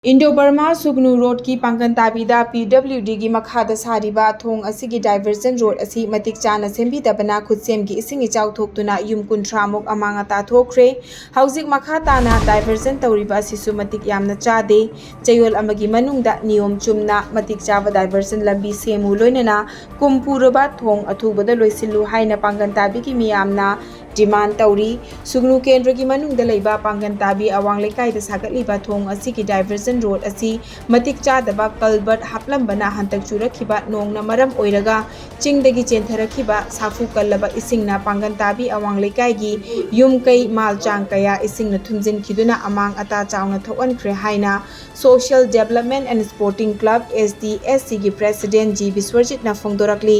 Indo-Burma Sugnu Road ki Pangantabida PWD gi makhada sariba thong asigi diversion road asi matik chana sembi dabana khutsem gi ising ichau thoktuna yum kuntramuk amanga ta thokre hauzik makhata na diversion tawriba asisu matik yamna chade chayol amagi manungda niyom chumna matik chawa diversion lambi semu loinana kumpuraba thong athubada loisilu haina Pangantabi gi miyamna demand tauri sugnu kendra gi manungda leiba Pangantabi awang lekai da sagatliba thong asigi diversion road asi matik chadaba kalbert haplambana hantak churakhiba nongna maram oiraga chingdagi chentharakiba safu kallaba isingna Pangantabi awang lekai gi yumkai malchang kaya isingna thumjin khiduna amang ata chawna thokankhre haina social development and sporting club SDSC gi president G Biswarjit na phongdorakli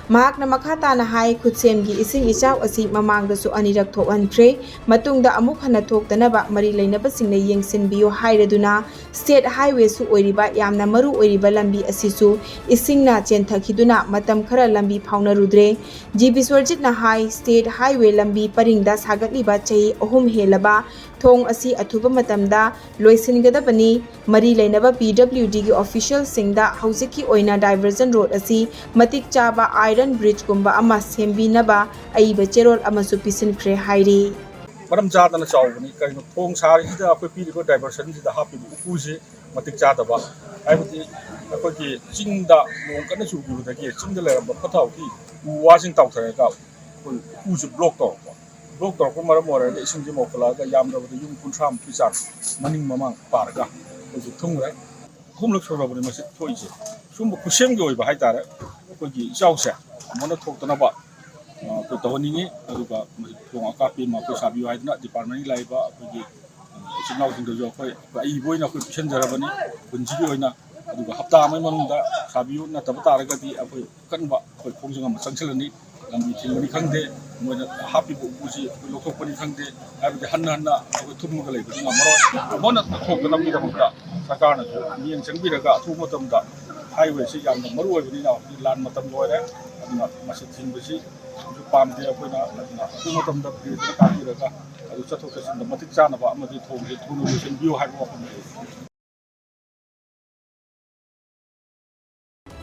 Mahakna makhata na hai khutsem gi ising ichau asi mamang da su anirak thokankhre matungda amuk hana thoktanaba mari leinaba singna yengsinbiyo hairaduna state highway su oiriba yamna maru oiriba lambi asisu isingna chenthakiduna matam khara lambi phauna rudre ji Biswarjit na hai state highway lambi paringda sagatliba chai ahum helaba thong asi athuba matamda loisingadabani mari leinaba PWD gi official singda hauziki oina diversion road asi matik chaba iron bridge kumba ama sembinaba aiba cherol amasu pisinkhre hairi maram jadana chawbani kaino thong sari da apoi pi ko diversion da hapi upuje matik jadaba aibati apoi ki chingda nong kana chu gu da ki chingda le ba phathau ki washing taw thare ka upuje block to ko maram ora de ising ji mokala ga yam da yum kuntram pisar maning mamang parga ko thung ra khumluk sora bani masi thoise sum kusem gi oi ba hai tare ko gi jawsa mona thok tana ba ko tawani aduga thong akapi ma ko sabi wai na department lai ba ko gi sinau ting do ko ai boina ko pisan jarabani bunji gi oina aduga hapta mai manunda sabi na tab taraga di apoi kan ba ko khongjang ma changselani lambi thingani khangde moina happy bu buji lokok pani khangde abdi hanna ko thum ga lai ko maro mona thok na mi da mukta sarkar na niyan changbi daga thu matam da highway si yam da maru oi na lan matam loire aduna masi thingbi si pam de ko na thu matam da bi ka bi daga adu chathok chasin da matik chana ba amadi thong je thunu sin view hai ba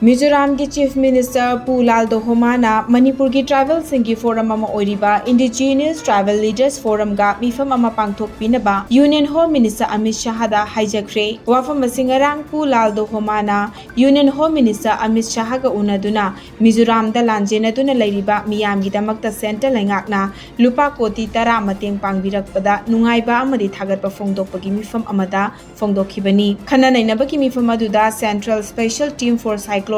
Mizoram ki Chief Minister Pulal Dohomana Manipur ki Travel Singi Forum ama oiriba Indigenous Travel Leaders Forum ga mifam ama pangthok pinaba Union Home Minister Amit Shah da hijackre wafam singarang Pulal Dohomana Union Home Minister Amit Shah ga unaduna Mizoram da lanjena duna lairiba miyam gi damakta center lengakna lupa koti tara mateng pangbirakpada nungaiba amadi thagatpa phongdokpagi mifam amada phongdokhibani khana nainaba ki mifam aduda Central Special Team for Cyclone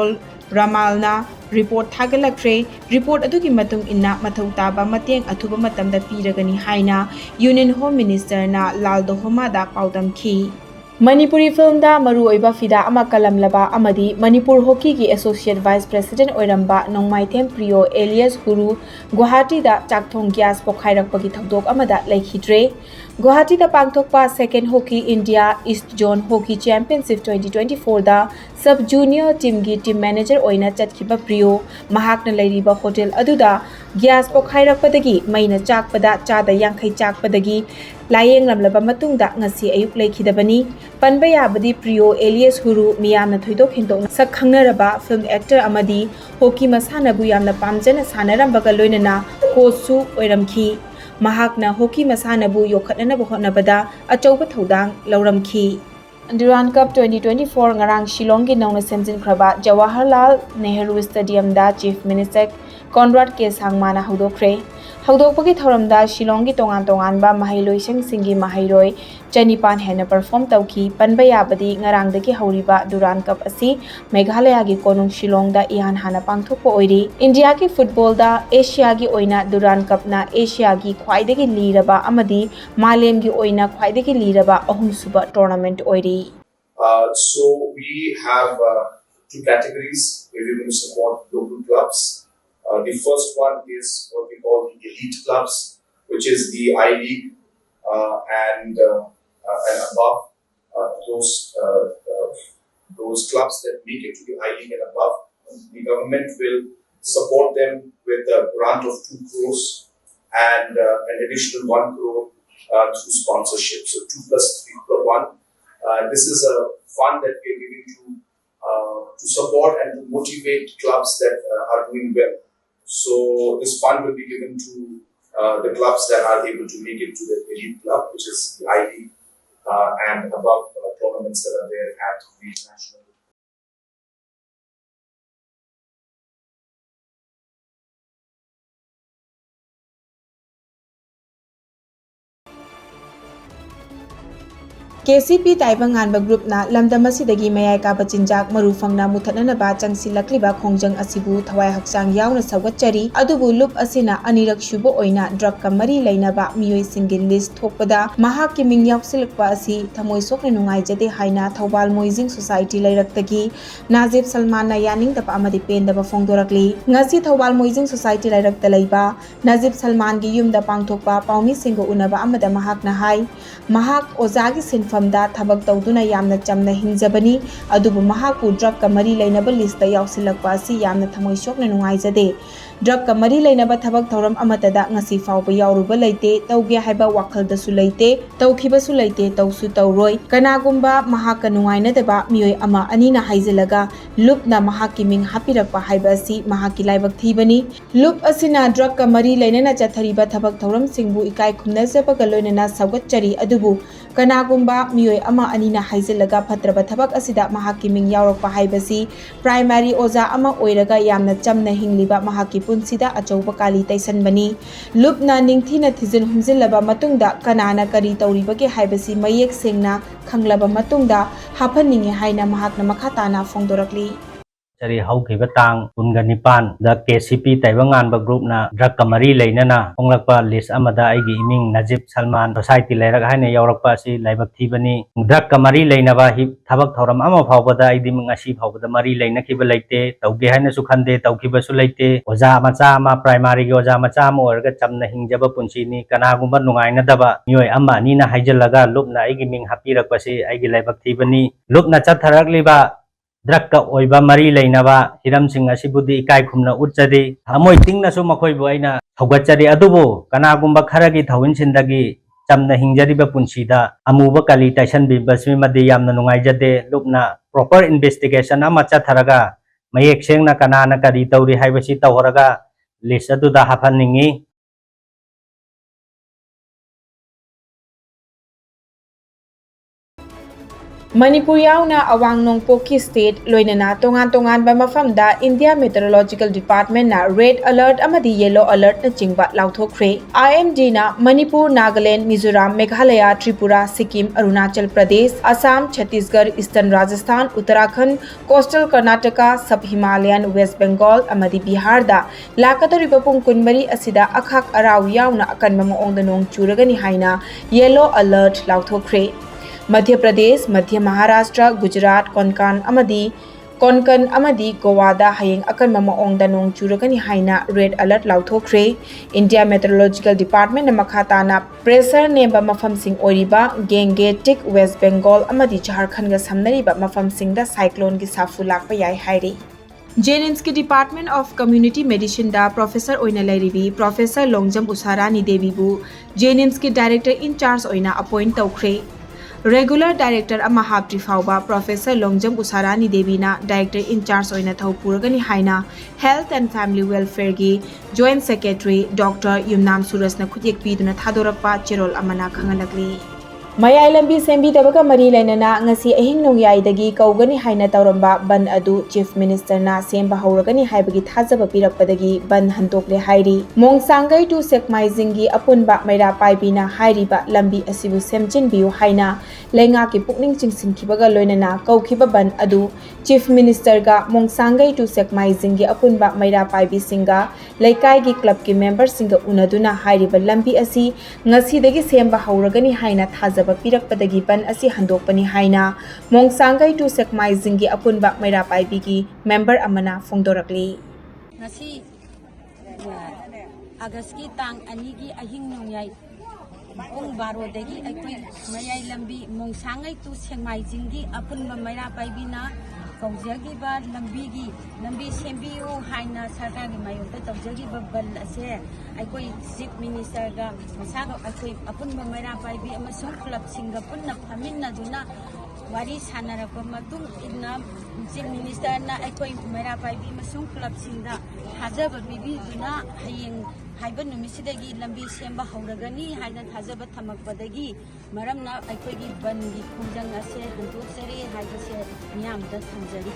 Ramalna report thagalakre report adugi matung inna mathau taba mateng athuba matamda piragani haina Union Home Minister na Lal Dohoma da paudam khi Manipuri film da maru oiba fida ama kalamlaba amadi Manipur Hockey ki Associate Vice President oiramba Nongmaithem Priyo alias Guru Guwahati da chakthong gas pokhairakpagi thodok amada laikhidre Guwahati da pangthokpa Second Hockey India East Zone Hockey Championship 2024 da Sub Junior team gi team manager oina chatkhiba Priyo mahakna lairiba hotel aduda gas pokhairakpadagi maina chakpada chada yankhai chakpadagi layeng lamlaba matungda ngasi ayuk laikhidabani panba yabadi Priyo alias Guru miyamna thoidok hindok sak khangnaraba film actor amadi hockey masana bu yamna pamjana sanarambaga loinana coach su oiramkhi mahakna hockey masana bu yokhatna ba hotnabada achauba thodang lauramkhi Durand Cup 2024 ngarang Shillong gi nauna semjin khraba Jawaharlal Nehru Stadium da Chief Minister Conrad K Sangmana hodokre hodokpagi thoramda Shillong gi tongan ba mahiloisang singi mahairoi Chanipan hena perform tauki panba yabadi ngarang dagi hauriba Durand Cup asi Meghalaya gi konung Shillong da ihan hana pangthokpa oiri India gi football da Asia gi oina Durand Cup na Asia gi khwaidagi liraba amadi Malem gi oina khwaidagi liraba ahum suba tournament oiri So we have two categories where we're going to support local clubs. The first one is what we call the elite clubs, which is the I League and above. Those clubs that make it to the I League and above, the government will support them with a grant of 2 crores and an additional 1 crore through sponsorship. So 2 plus 3 plus 1. This is a fund that we are giving to support and to motivate clubs that are doing well. So this fund will be given to the clubs that are able to make it to the elite club, which is the I League, and above tournaments that are there at the national. KCP Taibanganba Group na Lamdamasidagi Mayai Kaba Chinjak Marufangna Muthananaba Changsilakliba Khongjang Asibu Thawai Hakchang Yauna Sawatchari Adubu Lup Asina Anirak Shubo Oina Drug Kamari Lainaba Miyoi Singil List Thokpada Mahakki Ming Yausilakpa Asi Thamoi Sokne Nungaijade Haina Thawbal Moizing Society Lairaktagi Nazib Salman na Yaning Tapa Amadi Pendaba Phongdorakli Ngasi Thawbal Moizing Society Lairakta Laiba Nazib Salman gi Yumda Pangthokpa Paumi Singo Unaba Amada Mahakna Hai Mahak Ozagi Sinfa Thabak Tauduna Yamna Chamna Hinjabani, Adubu Mahaku Drug Kamari Lainaba list the Yausilakpasi Yamna Thamoi Sokna Nungaijade. Drug Kamari Lainaba Thabak Thoram Amatada Ngasi Fauba Yauruba Laite, Taugia Haiba Wakal da Sulaite, Taukiba Sulaite, Tausu Tauroi, Kanagumba Mahaka Nungaina deba Mioi Ama Anina Haizilaga, Lupna Mahaki Ming Hapirapa Haibasi, Mahaki Laibak Thibani, Lup Asina Drug Kamari Lainana Chathariba Thabak Thoram Singbu Ikai Kumnazaba Galonana Sawatchari Adubu, Kanagumba Mioi Ama Anina Haizilaga Patraba Thabak Asida Mahaki Ming Yaurapa Haibasi, Primary Oza Ama Oiraga Yamna Chamna Hingliba Mahaki Punsida Achauba Kali Taisanbani, Lupna Ningthina Thizin Humzilaba Matungda, Kanana Kari Tauribagi Haibasi Mayek Singna, Kanglaba Matungda, Hapaningi Haina Mahakna Makatana Phongdorakli. Chari haukiba tang Punganipan the KCP Taibanganba Group na drug kamari lainana honglakpa list amada aigi iming Najib Salman Society lairak haina yaurakpa si laibak thibani drug kamari lainaba hi thabak thoram ama phawbada aidi ngasi phawbada mari lainakiba laite tauge haina su khande taukiba su laite oja macha ama primary gi oja macha ama orga chamna hingjaba punchini kanagumba nungaina daba mioi ama ni na haijalaga lupna aigi ming hapirakpa si aigi laibak thibani lupna chatharakliba Drug ka oiba mari lainaba hiram sing asibudi ikai khumna utchadi amoi tingna su makhoi bu aina thogachari adubu kanagumba kharagi thawin sindagi chamna hingjariba punsida amuba kali taisan bi basmi madi yamna nungaijade lupna proper investigation ama chatharaga mayek sengna kanana kari tawri haibasi tawraga list adu da hafaningi Manipuri yauna awang nongpoki state loinana tongan ba mafamda India Meteorological Department na red alert amadi yellow alert na chingba lauthokre IMD na Manipur Nagaland Mizoram Meghalaya Tripura Sikkim Arunachal Pradesh Assam Chhattisgarh Eastern Rajasthan Uttarakhand Coastal Karnataka Sub Himalayan West Bengal amadi Bihar da lakadoriba pung kunmari asida akhak araw yauna akanba maongda nong churagani haina yellow alert lauthokre Madhya Pradesh, Madhya Maharashtra, Gujarat, Konkan amadi Goa hayeng akan mamaong danong churagani haina red alert lauthokre India Meteorological Department na makhatana pressure nemba mafam sing oriba Gangetic West Bengal amadi Jharkhand ga samnariba mafam sing da cyclone gi safu lakpa yai hairi JNN's Department of Community Medicine da Professor Oina Lairibi Professor Longjam Usarani Devi bu JNN's Director in Charge Oina appoint tawkre Regular Director ama hapri fauba Professor Longjam Usarani Devi na Director in Charge oina thawpuragani haina Health and Family Welfare gi Joint Secretary Dr. Yumnam Suras na khutyak piduna thadorakpa cherol amana khangalakli Mayai lambi sembi tabaga mari lainana ngasi ahing nongyai dagi kaugani haina tawramba ban adu Chief Minister na semba hauragani haibagi thajaba pirakpadagi ban hantokle hairi Mongsangai to Sekmaizing gi apunba maira paibina hairiba lambi asibu semjin biu haina lenga ki pukning chingsinkibaga loinana kaukiba ban adu Chief Minister ga Mongsangai to Sekmaizing gi apunba maira paibi singa laikai gi club ki member singa unaduna hairiba lambi asi ngasi dagi semba hauragani haina thajaba Pirakpadagi ban asi handokpani haina Mongsangai to Sekmaizing gi apunba maira paibigi member amana phongdorakli ngasi August ki tang ani gi ahing nongyai pung baro dagi aikoi mayai lambi Mongsangai to Sekmaizing gi apunba maira paibina kaujagi ba lambi sembiu haina sarkar gi mayonta tawjagi ba bal ase aikoi Chief Minister ga masaga aikoi apunba maira paibi amasung club singa punna phaminna duna wari sanarapa matung ina chief minister na aikoi mera paibi masung club sinda thajaba bibiduna hayeng haiba numisidagi lambi semba hauragani haina thajaba thamakpadagi maramna aikoigi bangi khunjang ase hantoksere haibase miyamda thamjari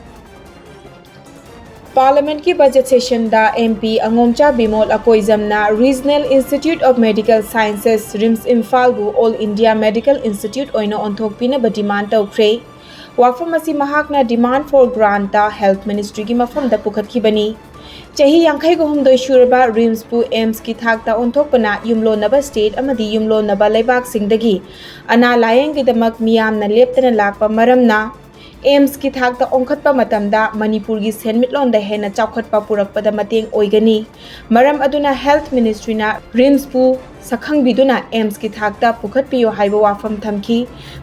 parliament की budget session दा MP अंगोमचा बिमोल अकोइजमना regional institute of medical sciences RIMS Imphal बु all India medical institute ओइनो ओंथोकपिनबा demand तौख्रे वाफम असि महाकना demand for grant health ministry की मफमदा पुखतखिबनी चाही यांखै गुहुमदोय शुरबा रिम्स बु एम्स की थाकता ओंथोकपना युमलोनबा स्टेट अमदी युमलोनबा लेबाक सिंगदगी अना लायंग गिदमक मियामना लेप्तना लाकपा मरमना एम्स की थाकता ओंखतपा मतमदा मणिपुर की सेनमिटलोंदा हेना चाउखतपा पुरकपदा मतेंग ओइगनी मरम अदुना हेल्थ मिनिस्ट्रीना रिम्स बु सखंगबिदुना एम्स की थाकता पुखतपियो हाइबा वाफम थमखी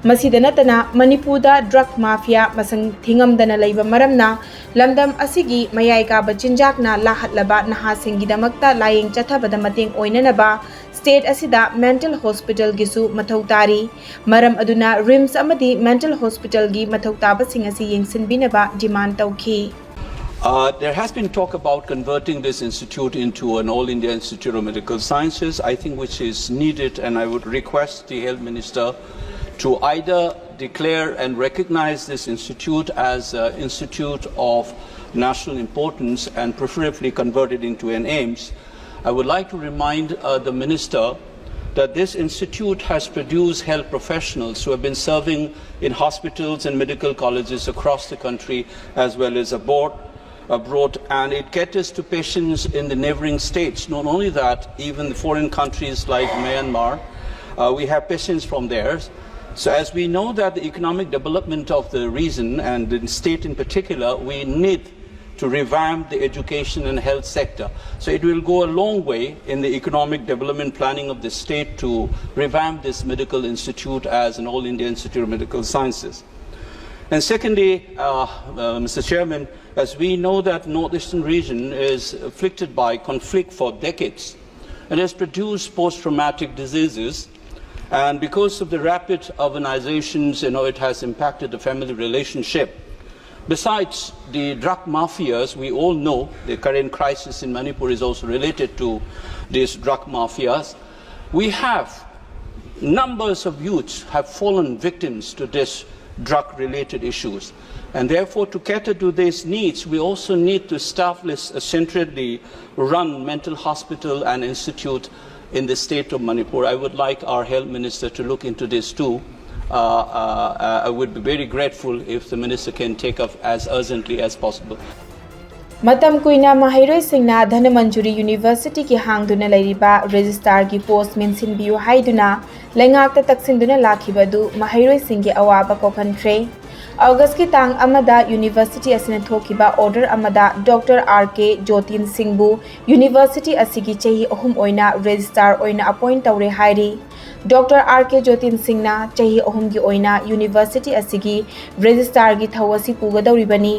मसिदा नतना मणिपुरदा ड्रग माफिया मसंग थिंगमदना लैबा मरमना लमदम असिगी मयाय काबा चिंजाकना लाहतलबा नहासिंगीदमक्ता लायेंग चथबदा मतेंग ओइननबा स्टेट असिदा मेंटल हॉस्पिटल गिसु मथौ तारी मरम अदुना रिम्स अमदी मेंटल हॉस्पिटल गी मथौ ताबसिंग असि येंगसिनबिनबा demand तौखी There has been talk about converting this institute into an All India Institute of Medical Sciences, I think which is needed, and I would request the Health Minister to either declare and recognize this institute as an institute of national importance and preferably convert it into an AIMS. I would like to remind the Minister that this institute has produced health professionals who have been serving in hospitals and medical colleges across the country as well as abroad, and it caters to patients in the neighboring states. Not only that, even foreign countries like Myanmar, we have patients from there. So as we know that the economic development of the region and the state in particular, we need to revamp the education and health sector. So it will go a long way in the economic development planning of the state to revamp this medical institute as an All India Institute of Medical Sciences. And secondly, Mr. Chairman, as we know that northeastern region is afflicted by conflict for decades and has produced post-traumatic diseases, and because of the rapid urbanizations, it has impacted the family relationship. Besides the drug mafias, we all know the current crisis in Manipur is also related to these drug mafias. We have numbers of youths have fallen victims to this drug-related issues. And therefore, to cater to these needs, we also need to establish a centrally run mental hospital and institute in the state of Manipur. I would like our health minister to look into this too. I would be very grateful if the minister can take up as urgently as possible. मतम कुइना माहिरोय सिंगना धनमंजुरी university की हांगदुना लैरिबा registrar की post मेंसिनबियु हाइदुना लेंगाक्ता तक्सिंदुना लाखिबदु माहिरोय सिंगे अवाबा कोखनख्रे अगस्त की तांग अमदा university असिना थोकिबा order अमदा doctor R K. Jyotin सिंहबु university असिगी चही अहुम ओइना रजिस्ट्रार ओइना अपॉइंट तौरे हाइरी डॉक्टर आर.के. ज्योतिन सिंहना चही अहुम की ओइना यूनिवर्सिटी असिगी रजिस्ट्रार की थवसी पुगदौरिबनी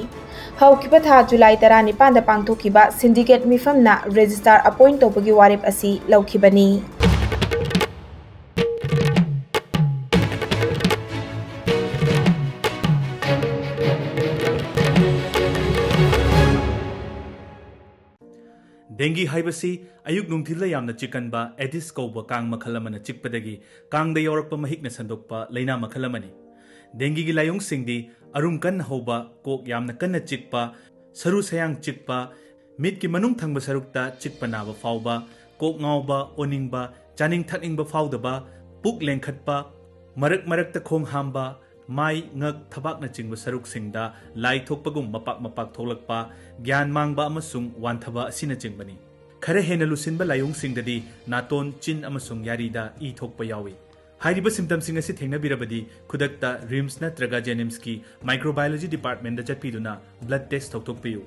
हौकिबा था जुलाई 19 दा पांगथोकिबा सिंडिकेट मिफमना रजिस्ट्रार अपॉइंट तौबगी वारेप असि लौखिबनी डेंगी हाइबसी अयुक नुंथिल यामना चिकनबा एडिस कौबा कांग मखल अमना चिकपदगी कांगदा यौरकपा महिकना संदोकपा लैना मखल अमनी डेंगी की लायुंग सिंगदी अरुम कन्न होबा कोक यामना कन्न चिकपा सरू सयांग चिकपा मिट की मनुंग थंगबा सरुकता चिकपा नाबा फावबा कोक ngawba ओनिंगबा चानिंग थकनिंगबा फावदबा पुक लेंखतपा मरक मरकता खोंग हामबा माई ngak थबाकना चिंगबा सरुकसिंगदा लाई थोकपगुम मपाक मपाक थोलकपा ज्ञान मांगबा अमसुंग वानथबा असिना चिंगबनी खरे हेना लुसिनबा लायुंग सिंगददी नातोन चिन अमसुंग यारीदा ई थोकपा यावी हाइरिबा सिम्टम सिंग असि थेंगनबिरबदी खुदकता रिम्स नत्रगा जेनिम्स की माइक्रोबायोलॉजी डिपार्टमेंट दा चटपीदुना ब्लड टेस्ट थोकथोकपियु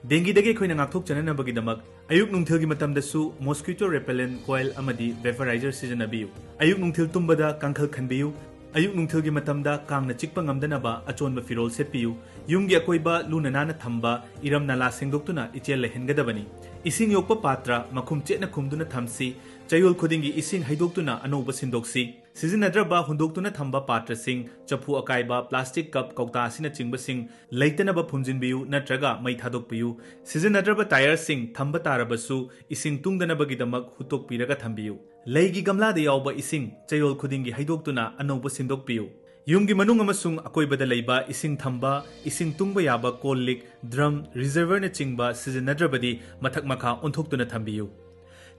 डेंगी दगे खोइना ngakthok chananabagidamक अयुक नुंथिल की मतमदसु मॉस्किटो रेपेलेंट कॉइल अमदी वेपराइजर सिजनबियु अयुक नुंथिल तुंबदा कांखल खनबियु अयुक नुंथिल की मतमदा कांगना चिकपा ngamdanaba अचोनबा फिरोल सेटपियु युमगी अकोइबा लुनानाना थंबा इरम नाला सेंगदोक्तुना इचेल लेहेनगदबनी इसिंग योकपा पात्रा मखुम चेना खुमदुना थमसी चयोल खुदिंगी इसिंग हाइदोक्तुना अनौब सिंदोक्सी सिजनद्रबा हुंदोक्तुना थंबा पात्रसिंग चफु अकाइबा प्लास्टिक कप कौता सिना चिंगबसिंग लैतनबा फुमजिनबियु नत्रगा मै थादोकपियु सिजनद्रबा टायरसिंग थंबा तारबसु इसिंग तुंगदनबगिदमक हुतोकपिरगा थंबियु लैगी गमलादा यावबा इसिंग चयोल खुदिंगी हाइदोक्तुना अनौब सिंदोकपियु यूमगी मनुंग अमसुंग अकोइबदा लैबा इसिंग थंबा इसिंग तुंगबा याबा कोलिक ड्रम रिजर्वर चिंगबा सिजनद्रबदी मथक मखा ओंथोक्तुना थंबियु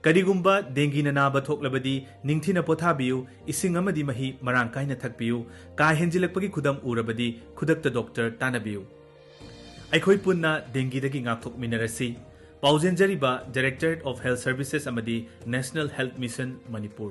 करिगुंबा डेंगी नाबा थोकलबदी निंगथिना पोथाबियु इसिंग अमदी मही मरांग काइना थकपियु का हेंजिलकपगी खुदम उरबदी खुदक्ता डॉक्टर तानबियु अखोई पुन्ना डेंगीदगी ngaktokminarasi पाउजेंजरीबा डायरेक्टरेट ऑफ हेल्थ सर्विसेस अमदी नेशनल हेल्थ मिशन मणिपुर।